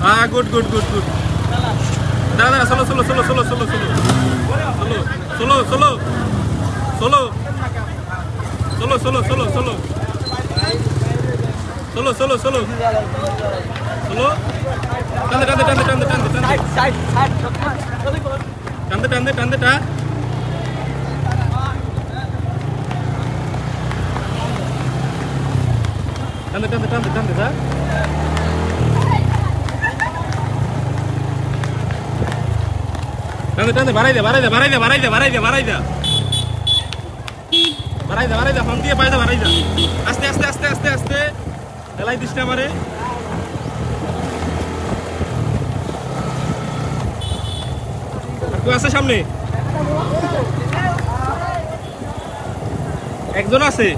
good good good good দাদা চলো চলো চলো চলো চলো চলো চলো চলো চলো চলো চলো চলো চলো চলো চলো চলো চলো টানতে টানতে টানতে টানতে টানতে টানতে টানতে টানতে টা টানতে টানতে টানতে টানতে টা টানতে টানতে বাড়াই দে বাড়াই দে বাড়াই দে বাড়াই দে বাড়াই দে বাড়াই দে বাড়াই দে বাড়াই দে ফোন দিয়ে পায়দা বাড়াই দে আস্তে আস্তে আস্তে আস্তে আস্তে এলাই দিস না আমারে কেউ আছে সামনে একজন আছে